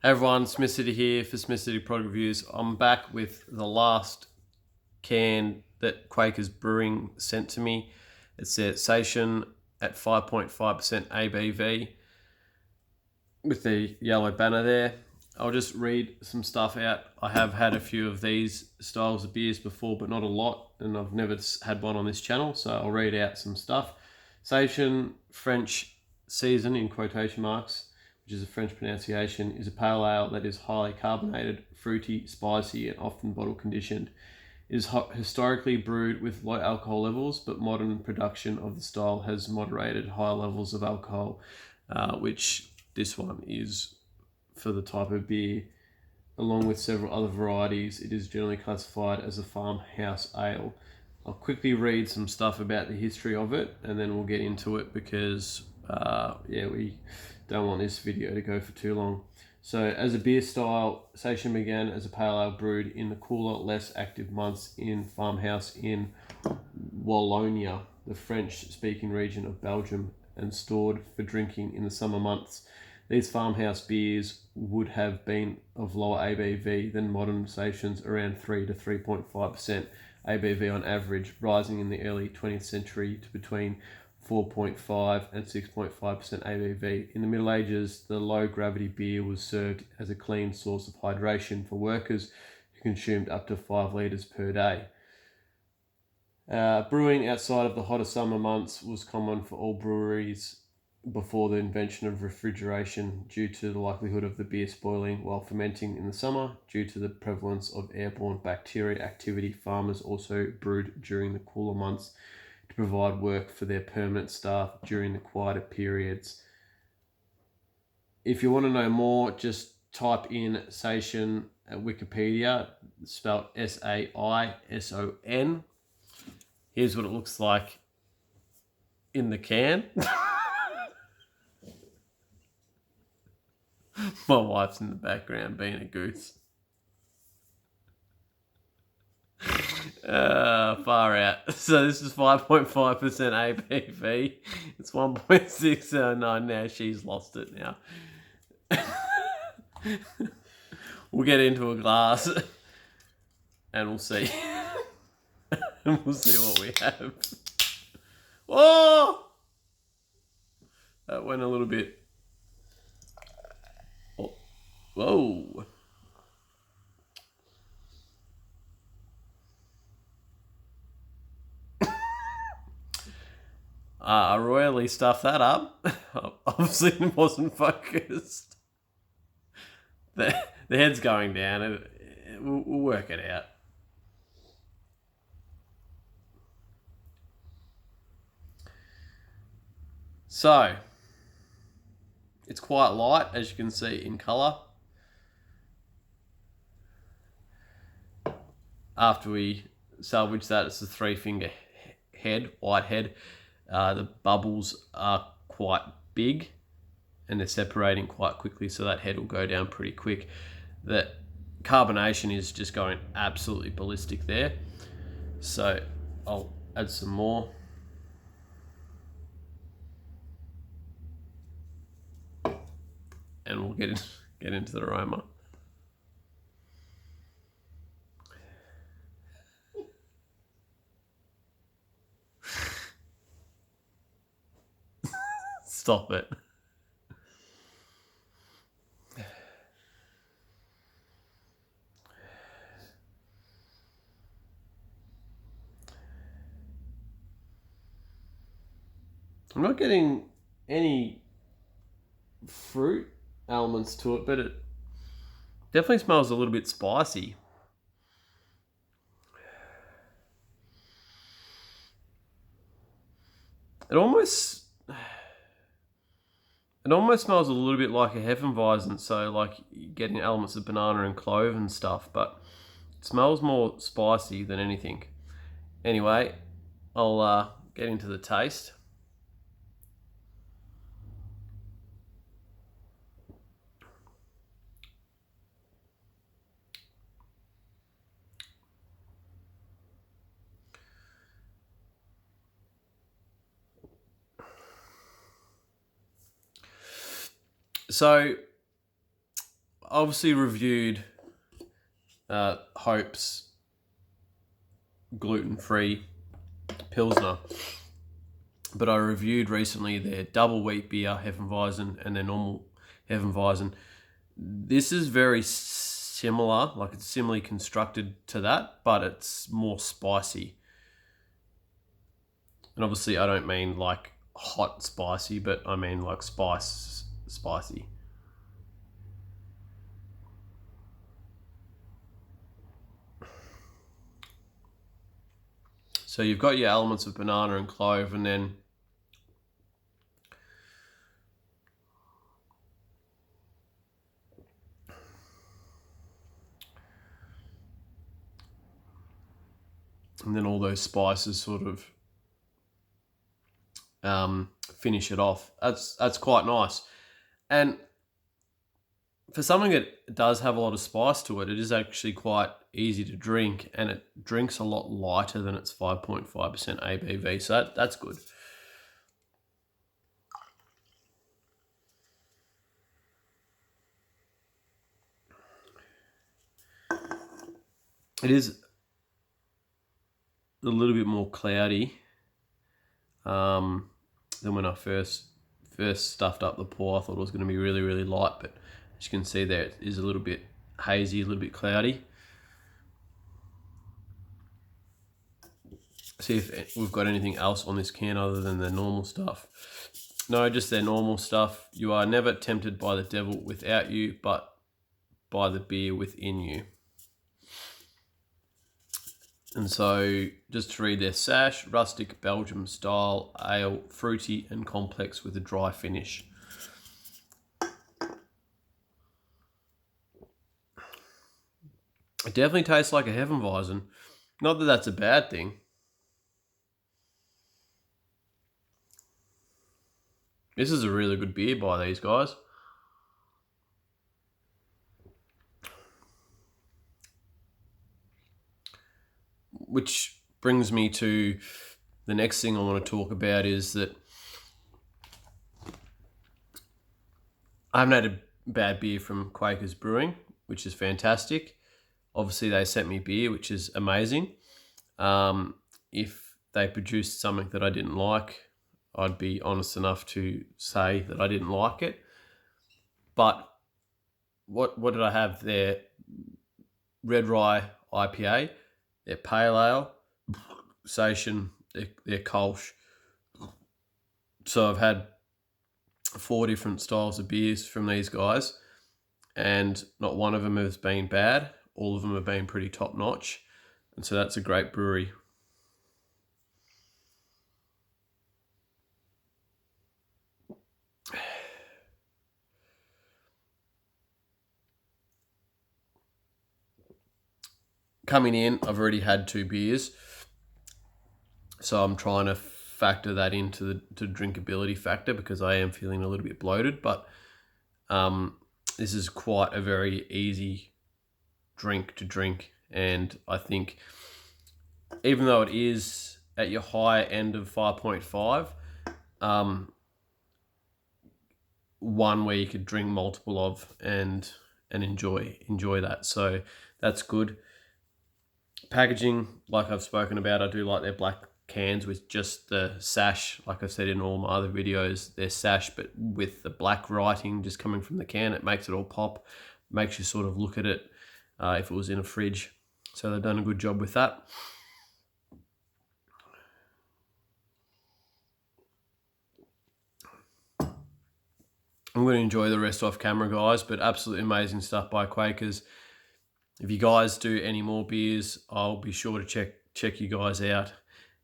Everyone, SmithCity here for SmithCity Product Reviews. I'm back with the last can that Quakers Brewing sent to me. It's a Saison at 5.5% ABV with the yellow banner there. I'll just read some stuff out. I have had a few of these styles of beers before, but not a lot, and I've never had one on this channel, so I'll read out some stuff. Saison, French Saison in quotation marks, which is a French pronunciation, is a pale ale that is highly carbonated, fruity, spicy, and often bottle conditioned. It is historically brewed with low alcohol levels, but modern production of the style has moderated high levels of alcohol, which this one is for the type of beer. Along with several other varieties, it is generally classified as a farmhouse ale. I'll quickly read some stuff about the history of it, and then we'll get into it because, we don't want this video to go for too long. So, as a beer style, Saison began as a pale ale brewed in the cooler, less active months in farmhouse in Wallonia, the French-speaking region of Belgium, and stored for drinking in the summer months. These farmhouse beers would have been of lower ABV than modern Saisons, around 3 to 3.5% ABV on average, rising in the early 20th century to between 4.5 and 6.5% ABV. In the Middle Ages, the low-gravity beer was served as a clean source of hydration for workers who consumed up to 5 litres per day. Brewing outside of the hotter summer months was common for all breweries before the invention of refrigeration, due to the likelihood of the beer spoiling while fermenting in the summer. Due to the prevalence of airborne bacteria activity, farmers also brewed during the cooler months to provide work for their permanent staff during the quieter periods. If you want to know more, just type in Saison at Wikipedia, spelled Saison. Here's what it looks like in the can. My wife's in the background being a goose. Far out. So this is 5.5% ABV. It's 1.609 now. She's lost it now. We'll get into a glass and we'll see. And we'll see what we have. Oh! That went a little bit. Oh. Whoa. I royally stuffed that up. Obviously, it wasn't focused. The head's going down. We'll work it out. So, it's quite light, as you can see in colour. After we salvage that, it's a 3-finger head, white head. The bubbles are quite big and they're separating quite quickly, so that head will go down pretty quick. The carbonation is just going absolutely ballistic there. So I'll add some more. And we'll get into the aroma. Stop it. I'm not getting any fruit elements to it, but it definitely smells a little bit spicy. It almost smells a little bit like a Hefeweizen, so like getting elements of banana and clove and stuff, but it smells more spicy than anything. Anyway, I'll get into the taste. So obviously reviewed Hope's gluten-free Pilsner, but I reviewed recently their double wheat beer, Hefeweizen, and their normal Hefeweizen. This is very similar, like it's similarly constructed to that, but it's more spicy. And obviously I don't mean like hot spicy, but I mean like spicy. So you've got your elements of banana and clove, and then all those spices sort of finish it off. That's quite nice. And for something that does have a lot of spice to it, it is actually quite easy to drink, and it drinks a lot lighter than its 5.5% ABV, so that's good. It is a little bit more cloudy than when I first stuffed up the pour. I thought it was going to be really, really light, but as you can see there, it is a little bit hazy, a little bit cloudy. See if we've got anything else on this can other than the normal stuff. No, just their normal stuff. You are never tempted by the devil without you, but by the beer within you. And so, just to read their sash, rustic Belgium style ale, fruity and complex with a dry finish. It definitely tastes like a Hefeweizen. Not that that's a bad thing. This is a really good beer by these guys. Which brings me to the next thing I want to talk about is that I haven't had a bad beer from Quakers Brewing, which is fantastic. Obviously, they sent me beer, which is amazing. If they produced something that I didn't like, I'd be honest enough to say that I didn't like it. But what did I have there? Red Rye IPA, their Pale Ale, Saison, their Kolsch. So I've had 4 different styles of beers from these guys, and not one of them has been bad. All of them have been pretty top notch, and so that's a great brewery. Coming in, I've already had 2 beers, so I'm trying to factor that into the drinkability factor because I am feeling a little bit bloated, but this is quite a very easy drink to drink, and I think even though it is at your higher end of 5.5, one where you could drink multiple of and enjoy that, so that's good. Packaging, like I've spoken about, I do like their black cans with just the sash, like I've said in all my other videos, their sash, but with the black writing just coming from the can, it makes it all pop, makes you sort of look at it if it was in a fridge. So they've done a good job with that. I'm going to enjoy the rest off camera, guys, but absolutely amazing stuff by Quakers. If you guys do any more beers, I'll be sure to check you guys out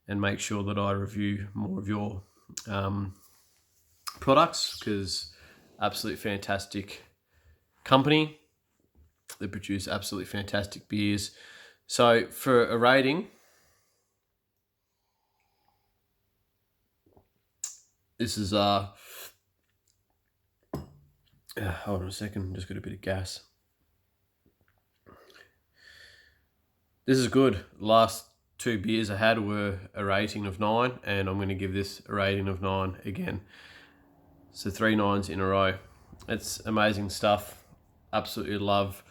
and make sure that I review more of your products, because absolutely fantastic company. They produce absolutely fantastic beers. So for a rating, this is hold on a second, just got a bit of gas. This is good. Last 2 beers I had were a rating of 9, and I'm going to give this a rating of 9 again. So 3 9s in a row. It's amazing stuff. absolutely love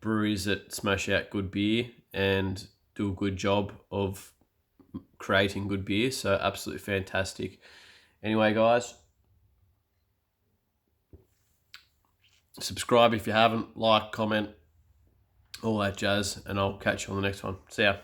breweries that smash out good beer and do a good job of creating good beer. So absolutely fantastic. Anyway, guys, subscribe if you haven't, like, comment, all that jazz, and I'll catch you on the next one. See ya.